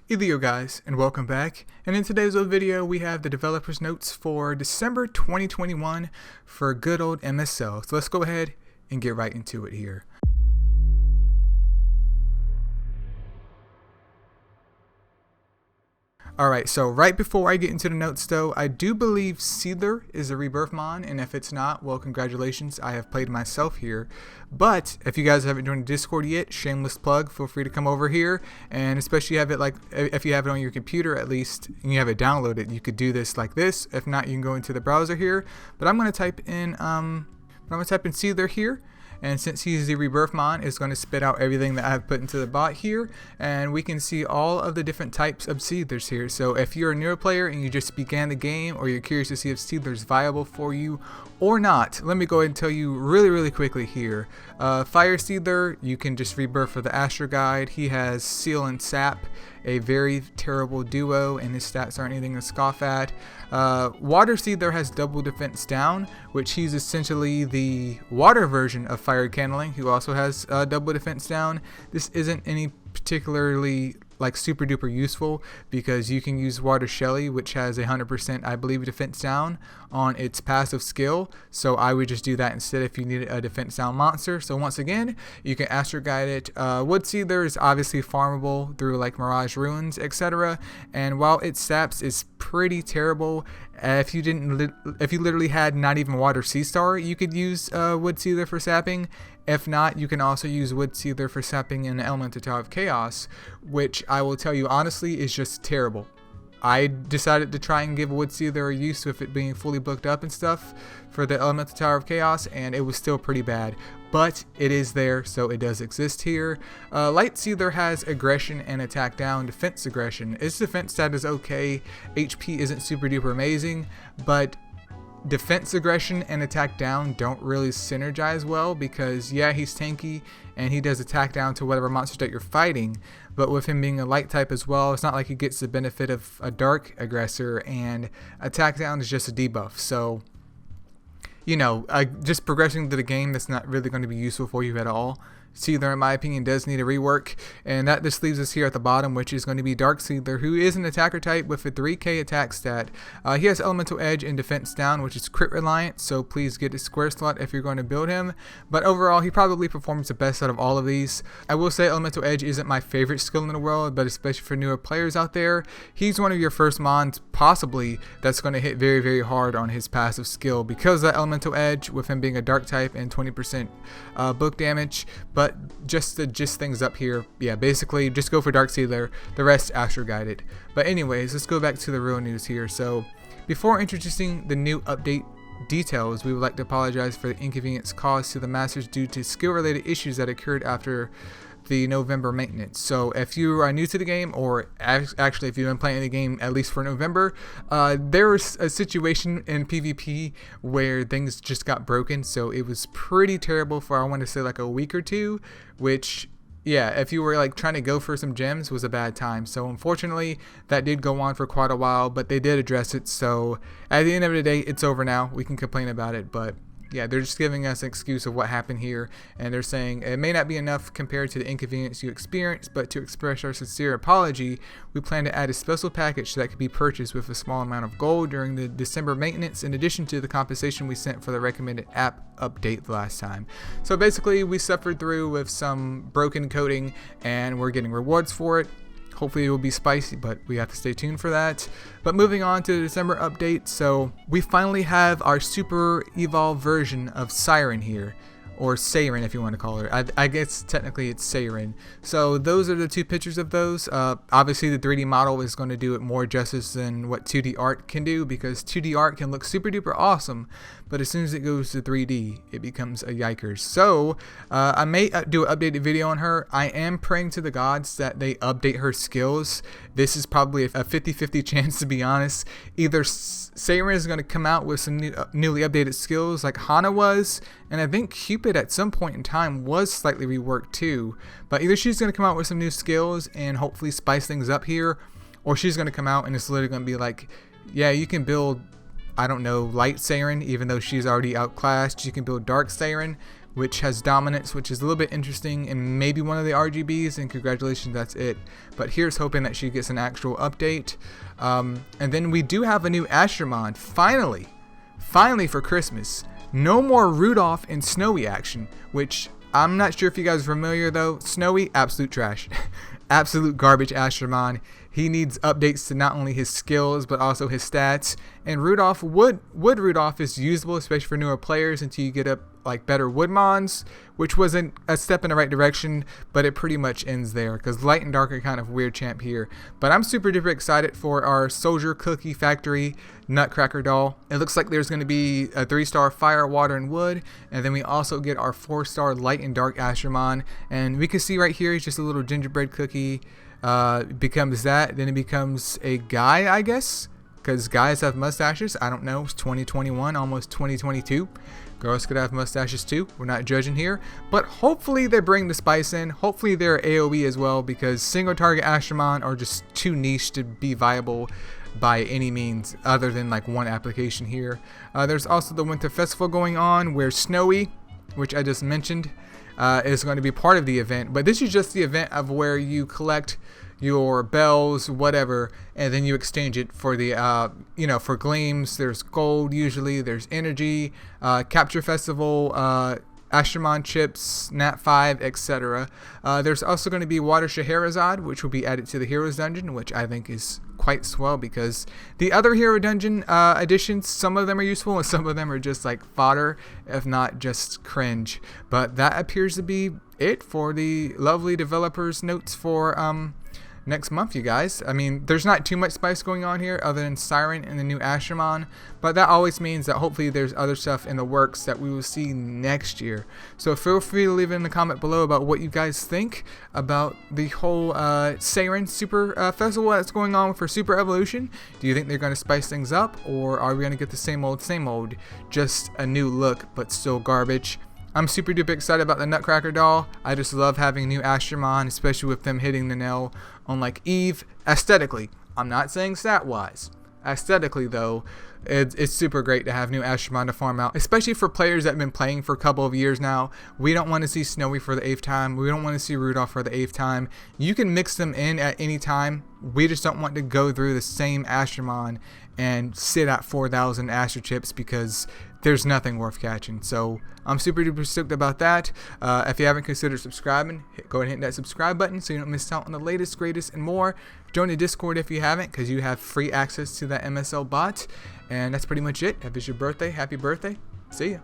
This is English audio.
Eileo guys, and welcome back. And in today's video we have the developer's notes for December 2021 for good old MSL. So let's go ahead and get right into it here. Alright, so right before I get into the notes though, I do believe Seedler is a rebirth mon, and if it's not, well, congratulations, I have played myself here. But if you guys haven't joined Discord yet, shameless plug, feel free to come over here, and especially have it like, if you have it on your computer at least, and you have it downloaded, you could do this like this. If not, you can go into the browser here, but I'm going to type in Seedler here. And since he's the rebirth mon, it's going to spit out everything that I've put into the bot here, and we can see all of the different types of Seedlers here. So if you're a newer player and you just began the game, or you're curious to see if Seedler's viable for you or not, let me go ahead and tell you really quickly here. Fire Seedler, you can just rebirth for the Astro Guide. He has Seal and Sap, a very terrible duo, and his stats aren't anything to scoff at. Water Seedler has double defense down, which he's essentially the water version of Fire Kindling, who also has double defense down. This isn't any particularly like super duper useful because you can use Water Shelly, which has 100% I believe defense down on its passive skill, so I would just do that instead if you needed a defense down monster. So once again, you can Astro Guide it. Wood Seedler is obviously farmable through like Mirage Ruins, etc., and while its saps is pretty terrible, if you literally had not even Water Sea Star, you could use Wood Seedler for sapping. If not, you can also use Wood Seedler for sapping in Elemental Tower of Chaos, which I will tell you honestly is just terrible. I decided to try and give Wood Seedler a use with it being fully booked up and stuff for the Elemental Tower of Chaos, and it was still pretty bad. But it is there, so it does exist here. Light Seedler has aggression and attack down, defense aggression. Its defense stat is okay. HP isn't super duper amazing, but defense aggression and attack down don't really synergize well because yeah, he's tanky and he does attack down to whatever monsters that you're fighting, but with him being a light type as well, it's not like he gets the benefit of a dark aggressor, and attack down is just a debuff. So you know, just progressing through the game, that's not really going to be useful for you at all. Seedler, in my opinion, does need a rework, and that just leaves us here at the bottom, which is going to be Dark Seedler, who is an attacker type with a 3k attack stat. He has Elemental Edge and Defense down, which is crit reliant, so please get a square slot if you're going to build him. But overall, he probably performs the best out of all of these. I will say Elemental Edge isn't my favorite skill in the world, but especially for newer players out there, he's one of your first mons, possibly, that's going to hit very hard on his passive skill because of that Elemental Edge, with him being a dark type and 20% book damage. But just to gist things up here, yeah, basically just go for Dark Seedler, the rest Astro Guided. But anyways, let's go back to the real news here. So before introducing the new update details, we would like to apologize for the inconvenience caused to the masters due to skill related issues that occurred after the November maintenance. So if you are new to the game, or actually if you've been playing the game at least for November, there was a situation in PvP where things just got broken, so it was pretty terrible for, I want to say, like a week or two, which yeah, if you were like trying to go for some gems, was a bad time. So unfortunately that did go on for quite a while, but they did address it. So at the end of the day, it's over now. We can complain about it, but yeah, they're just giving us an excuse of what happened here, and they're saying it may not be enough compared to the inconvenience you experienced, but to express our sincere apology, we plan to add a special package that could be purchased with a small amount of gold during the December maintenance, in addition to the compensation we sent for the recommended app update last time. So basically, we suffered through with some broken coding, and we're getting rewards for it. Hopefully it will be spicy, but we have to stay tuned for that. But moving on to the December update, so we finally have our super evolved version of Siren here, or Siren if you want to call her. I guess technically it's Siren. So those are the two pictures of those. Obviously the 3D model is going to do it more justice than what 2D art can do, because 2D art can look super duper awesome, but as soon as it goes to 3D, it becomes a yikers. So I may do an updated video on her. I am praying to the gods that they update her skills. This is probably a 50-50 chance, to be honest. Either Siren is going to come out with some newly updated skills like Hana was, and I think Cupid at some point in time was slightly reworked too. But either she's going to come out with some new skills and hopefully spice things up here, or she's going to come out and it's literally going to be like, yeah, you can build, I don't know, Light Siren, even though she's already outclassed. You can build Dark Siren, which has dominance, which is a little bit interesting, and maybe one of the RGBs, and congratulations, that's it. But here's hoping that she gets an actual update. And then we do have a new Astromon, finally for Christmas. No more Rudolph and Snowy action, which I'm not sure if you guys are familiar though. Snowy, absolute trash. Absolute garbage Astromon. He needs updates to not only his skills but also his stats. And Rudolph, Wood Rudolph is usable, especially for newer players, until you get up like better Woodmons, which wasn't a step in the right direction, but it pretty much ends there because Light and Dark are kind of weird champ here. But I'm super duper excited for our Soldier Cookie Factory Nutcracker doll. It looks like there's going to be a 3-star Fire, Water, and Wood, and then we also get our 4-star Light and Dark Astromon, and we can see right here he's just a little gingerbread cookie. Becomes that, then it becomes a guy, I guess, because guys have mustaches. I don't know, it's 2021, almost 2022. Girls could have mustaches too. We're not judging here, but hopefully they bring the spice in. Hopefully they're AoE as well, because single target Astromon are just too niche to be viable by any means other than like one application here. There's also the Winter Festival going on where Snowy, which I just mentioned, is going to be part of the event, but this is just the event of where you collect your bells, whatever, and then you exchange it for the for gleams. There's gold usually, there's energy, capture festival, Astromon chips, Nat 5, etc. There's also going to be Water Scheherazade, which will be added to the Heroes Dungeon, which I think is quite swell because the other Hero Dungeon additions, some of them are useful and some of them are just like fodder, if not just cringe. But that appears to be it for the lovely developers' notes for next month, you guys. I mean, there's not too much spice going on here other than Siren and the new Astromon, but that always means that hopefully there's other stuff in the works that we will see next year. So feel free to leave it in the comment below about what you guys think about the whole Siren Super Festival that's going on for Super Evolution. Do you think they're going to spice things up, or are we going to get the same old, just a new look but still garbage? I'm super duper excited about the Nutcracker doll. I just love having new Astromon, especially with them hitting the nail on like Eve. Aesthetically, I'm not saying stat wise. Aesthetically though, it's super great to have new Astromon to farm out, especially for players that have been playing for a couple of years now. We don't want to see Snowy for the 8th time. We don't want to see Rudolph for the 8th time. You can mix them in at any time. We just don't want to go through the same Astromon and sit at 4,000 Astro Chips because there's nothing worth catching. So I'm super duper stoked about that. If you haven't considered subscribing, go ahead and hit that subscribe button so you don't miss out on the latest, greatest, and more. Join the Discord if you haven't, because you have free access to that MSL bot. And that's pretty much it. If it's your birthday, happy birthday. See ya.